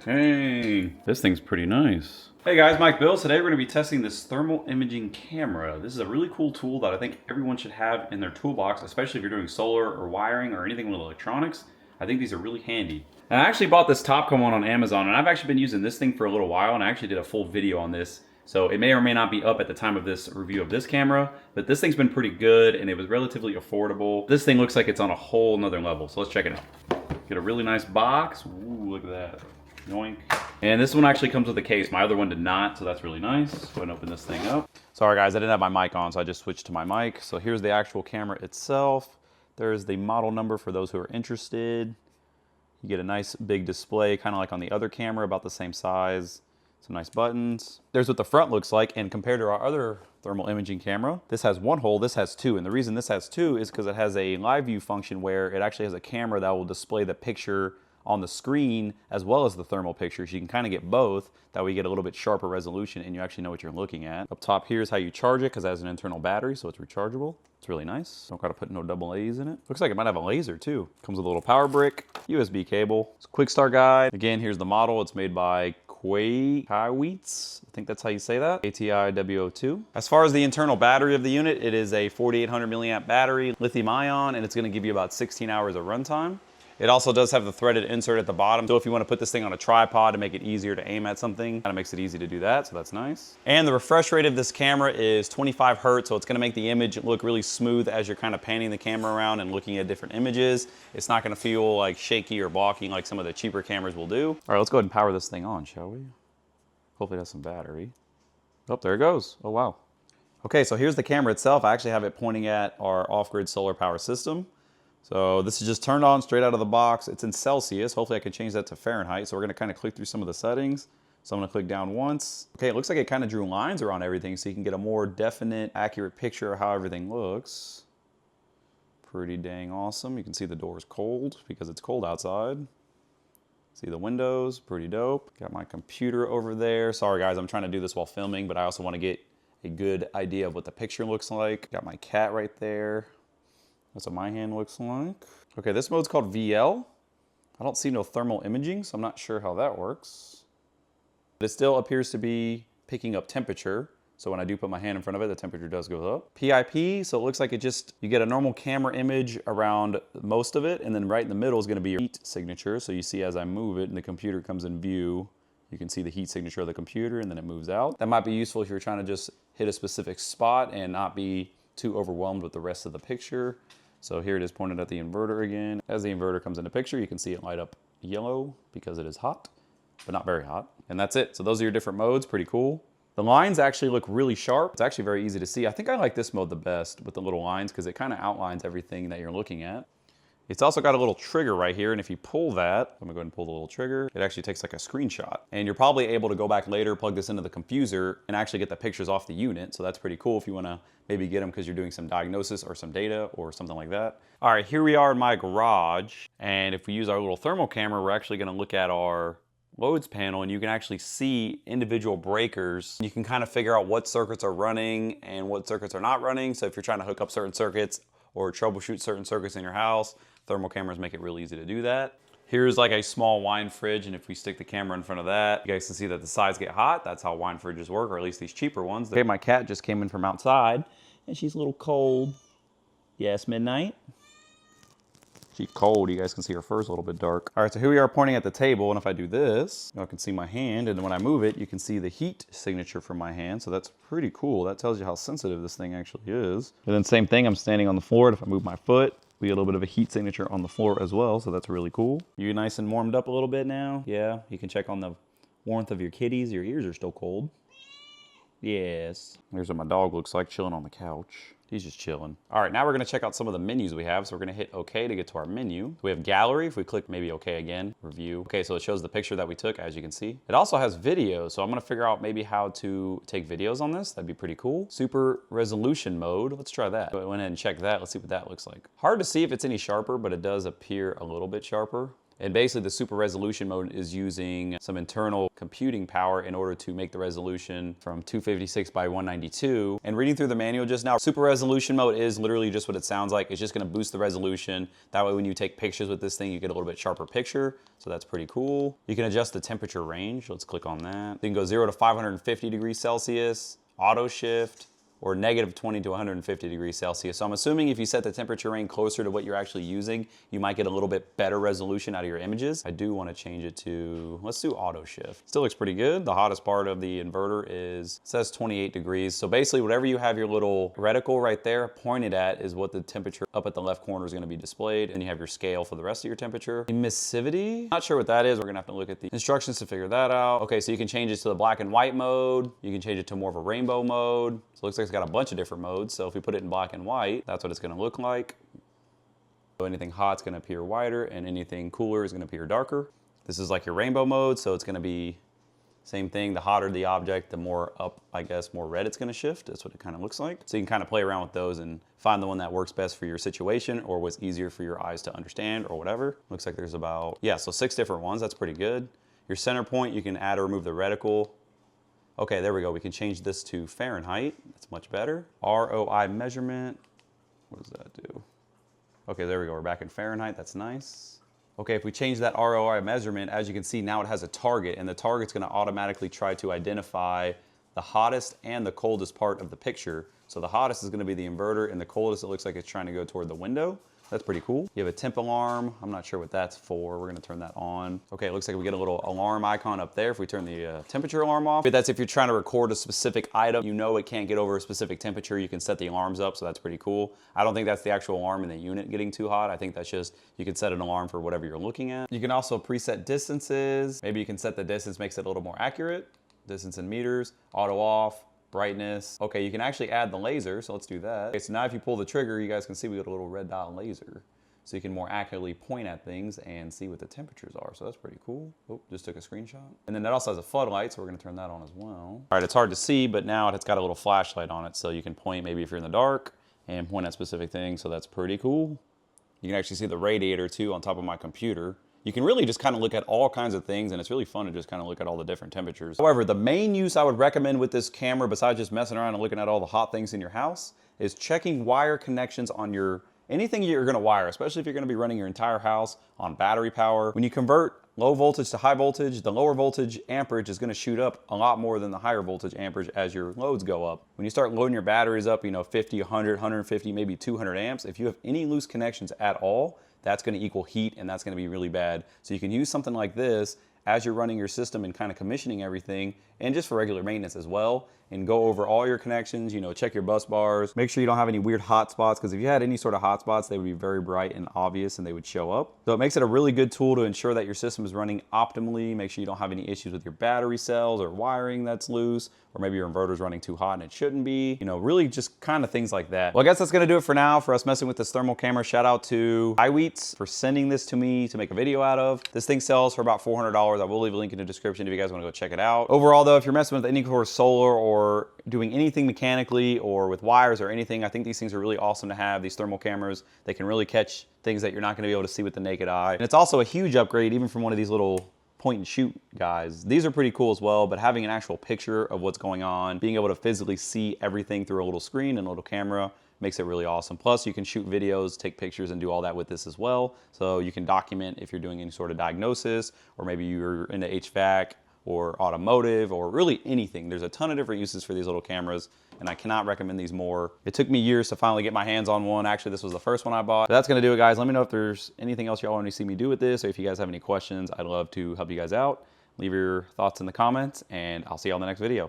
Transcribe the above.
Dang, this thing's pretty nice. Hey guys, Mike Bills. Today we're going to be testing this thermal imaging camera. This is a really cool tool that I think everyone should have in their toolbox, especially if you're doing solar or wiring or anything with electronics. I think these are really handy. And I actually bought this Topco one on Amazon, and I've actually been using this thing for a little while, and I actually did a full video on this. So it may or may not be up at the time of this review of this camera, but this thing's been pretty good and it was relatively affordable. This thing looks like it's on a whole nother level, so let's check it out. Get a really nice box. Ooh, look at that. Yoink. And this one actually comes with a case. My other one did not, so that's really nice. Go ahead and open this thing up. Sorry guys, I didn't have my mic on, so I just switched to my mic. So here's the actual camera itself. There's the model number for those who are interested. You get a nice big display, kind of like on the other camera, about the same size. Some nice buttons. There's what the front looks like, and compared to our other thermal imaging camera, this has one hole, this has two. And the reason this has two is because it has a live view function where it actually has a camera that will display the picture on the screen as well as the thermal pictures. You can kind of get both. That way you get a little bit sharper resolution and you actually know what you're looking at. Up top here is how you charge it, because it has an internal battery, so it's rechargeable. It's really nice. Don't gotta put no double A's in it. Looks like it might have a laser too. Comes with a little power brick, USB cable. It's a quick start guide. Again, here's the model. It's made by KAIWEETS, I think that's how you say that, KTI-W02. As far as the internal battery of the unit, it is a 4800 milliamp battery, lithium ion, and it's gonna give you about 16 hours of runtime. It also does have the threaded insert at the bottom, so if you want to put this thing on a tripod to make it easier to aim at something, kind of makes it easy to do that, so that's nice. And the refresh rate of this camera is 25 Hertz, so it's going to make the image look really smooth as you're kind of panning the camera around and looking at different images. It's not going to feel like shaky or blocking like some of the cheaper cameras will do. All right, let's go ahead and power this thing on, shall we? Hopefully it has some battery. Oh, there it goes. Oh, wow. Okay, so here's the camera itself. I actually have it pointing at our off-grid solar power system. So this is just turned on straight out of the box. It's in Celsius. Hopefully I can change that to Fahrenheit. So we're gonna kind of click through some of the settings. So I'm gonna click down once. Okay, it looks like it kind of drew lines around everything so you can get a more definite, accurate picture of how everything looks. Pretty dang awesome. You can see the door is cold because it's cold outside. See the windows, pretty dope. Got my computer over there. Sorry guys, I'm trying to do this while filming, but I also want to get a good idea of what the picture looks like. Got my cat right there. That's what my hand looks like. Okay, this mode's called VL. I don't see no thermal imaging, so I'm not sure how that works. But it still appears to be picking up temperature. So when I do put my hand in front of it, the temperature does go up. PIP, so it looks like you get a normal camera image around most of it, and then right in the middle is gonna be your heat signature. So you see as I move it and the computer comes in view, you can see the heat signature of the computer and then it moves out. That might be useful if you're trying to just hit a specific spot and not be too overwhelmed with the rest of the picture. So here it is pointed at the inverter again. As the inverter comes into picture, you can see it light up yellow because it is hot, but not very hot. And that's it. So those are your different modes, pretty cool. The lines actually look really sharp. It's actually very easy to see. I think I like this mode the best with the little lines because it kind of outlines everything that you're looking at. It's also got a little trigger right here, and if you pull that, I'm gonna go ahead and pull the little trigger, it actually takes like a screenshot. And you're probably able to go back later, plug this into the computer, and actually get the pictures off the unit, so that's pretty cool if you wanna maybe get them because you're doing some diagnosis or some data or something like that. All right, here we are in my garage, and if we use our little thermal camera, we're actually gonna look at our loads panel, and you can actually see individual breakers. You can kind of figure out what circuits are running and what circuits are not running, so if you're trying to hook up certain circuits or troubleshoot certain circuits in your house, thermal cameras make it real easy to do that. Here's like a small wine fridge, and if we stick the camera in front of that, you guys can see that the sides get hot. That's how wine fridges work, or at least these cheaper ones. Okay, my cat just came in from outside, and she's a little cold. Yes, Midnight? She's cold. You guys can see her fur's a little bit dark. All right, so here we are pointing at the table, and if I do this, you can see my hand, and when I move it, you can see the heat signature from my hand, so that's pretty cool. That tells you how sensitive this thing actually is. And then same thing, I'm standing on the floor, and if I move my foot, we get a little bit of a heat signature on the floor as well, so that's really cool. You nice and warmed up a little bit now? Yeah, you can check on the warmth of your kitties. Your ears are still cold. Yes. Here's what my dog looks like chilling on the couch. He's just chilling. All right, now we're gonna check out some of the menus we have. So we're gonna hit OK to get to our menu. We have gallery. If we click maybe OK again, review. Okay, so it shows the picture that we took, as you can see. It also has video, so I'm gonna figure out maybe how to take videos on this. That'd be pretty cool. Super resolution mode. Let's try that. So I went ahead and checked that. Let's see what that looks like. Hard to see if it's any sharper, but it does appear a little bit sharper. And basically the super resolution mode is using some internal computing power in order to make the resolution from 256 by 192. And reading through the manual just now, super resolution mode is literally just what it sounds like. It's just gonna boost the resolution. That way when you take pictures with this thing, you get a little bit sharper picture. So that's pretty cool. You can adjust the temperature range. Let's click on that. You can go 0 to 550 degrees Celsius, auto shift, or negative 20 to 150 degrees Celsius. So I'm assuming if you set the temperature range closer to what you're actually using, you might get a little bit better resolution out of your images. I do want to change it to, let's do auto shift. Still looks pretty good. The hottest part of the inverter is, it says 28 degrees. So basically whatever you have your little reticle right there pointed at is what the temperature up at the left corner is going to be displayed. And you have your scale for the rest of your temperature. Emissivity, not sure what that is. We're gonna have to look at the instructions to figure that out. Okay, so you can change it to the black and white mode. You can change it to more of a rainbow mode. So it looks like it's got a bunch of different modes. So if we put it in black and white, that's what it's gonna look like. So anything hot's gonna appear whiter and anything cooler is gonna appear darker. This is like your rainbow mode, so it's gonna be same thing. The hotter the object, the more up, I guess, more red it's gonna shift. That's what it kind of looks like. So you can kind of play around with those and find the one that works best for your situation or was easier for your eyes to understand or whatever. Looks like there's about, yeah, so 6 different ones. That's pretty good. Your center point, you can add or remove the reticle. Okay, there we go. We can change this to Fahrenheit. That's much better. ROI measurement. What does that do? Okay, there we go. We're back in Fahrenheit. That's nice. Okay, if we change that ROI measurement, as you can see, now it has a target, and the target's gonna automatically try to identify the hottest and the coldest part of the picture. So the hottest is gonna be the inverter, and the coldest, it looks like it's trying to go toward the window. That's pretty cool. You have a temp alarm. I'm not sure what that's for. We're gonna turn that on. Okay, it looks like we get a little alarm icon up there if we turn the temperature alarm off. But that's if you're trying to record a specific item, you know it can't get over a specific temperature, you can set the alarms up, so that's pretty cool. I don't think that's the actual alarm in the unit getting too hot. I think that's just, you can set an alarm for whatever you're looking at. You can also preset distances. Maybe you can set the distance, makes it a little more accurate. Distance in meters, auto off, brightness. Okay, you can actually add the laser, so let's do that. Okay, so now if you pull the trigger, you guys can see we got a little red dot laser. So you can more accurately point at things and see what the temperatures are. So that's pretty cool. Oh, just took a screenshot. And then that also has a floodlight, so we're gonna turn that on as well. All right, it's hard to see, but now it's got a little flashlight on it, so you can point maybe if you're in the dark and point at specific things, so that's pretty cool. You can actually see the radiator too on top of my computer. You can really just kind of look at all kinds of things, and it's really fun to just kind of look at all the different temperatures. However, the main use I would recommend with this camera, besides just messing around and looking at all the hot things in your house, is checking wire connections on your, anything you're gonna wire, especially if you're gonna be running your entire house on battery power. When you convert low voltage to high voltage, the lower voltage amperage is gonna shoot up a lot more than the higher voltage amperage as your loads go up. When you start loading your batteries up, 50, 100, 150, maybe 200 amps, if you have any loose connections at all, that's gonna equal heat, and that's gonna be really bad. So you can use something like this as you're running your system and kind of commissioning everything, and just for regular maintenance as well, and go over all your connections, check your bus bars, make sure you don't have any weird hot spots, because if you had any sort of hot spots, they would be very bright and obvious and they would show up. So it makes it a really good tool to ensure that your system is running optimally, make sure you don't have any issues with your battery cells or wiring that's loose, or maybe your inverter's running too hot and it shouldn't be, really just kind of things like that. Well, I guess that's gonna do it for now for us messing with this thermal camera. Shout out to KAIWEETS for sending this to me to make a video out of. This thing sells for about $400. I will leave a link in the description if you guys wanna go check it out. Overall though, if you're messing with any sort of solar or doing anything mechanically or with wires or anything, I think these things are really awesome to have, these thermal cameras. They can really catch things that you're not gonna be able to see with the naked eye. And it's also a huge upgrade even from one of these little point and shoot guys. These are pretty cool as well, but having an actual picture of what's going on, being able to physically see everything through a little screen and a little camera makes it really awesome. Plus you can shoot videos, take pictures, and do all that with this as well. So you can document if you're doing any sort of diagnosis, or maybe you're into HVAC or automotive or really anything. There's a ton of different uses for these little cameras, and I cannot recommend these more. It took me years to finally get my hands on one. Actually, this was the first one I bought. But that's gonna do it, guys. Let me know if there's anything else y'all want to see me do with this, or if you guys have any questions. I'd love to help you guys out. Leave your thoughts in the comments, and I'll see y'all in the next video.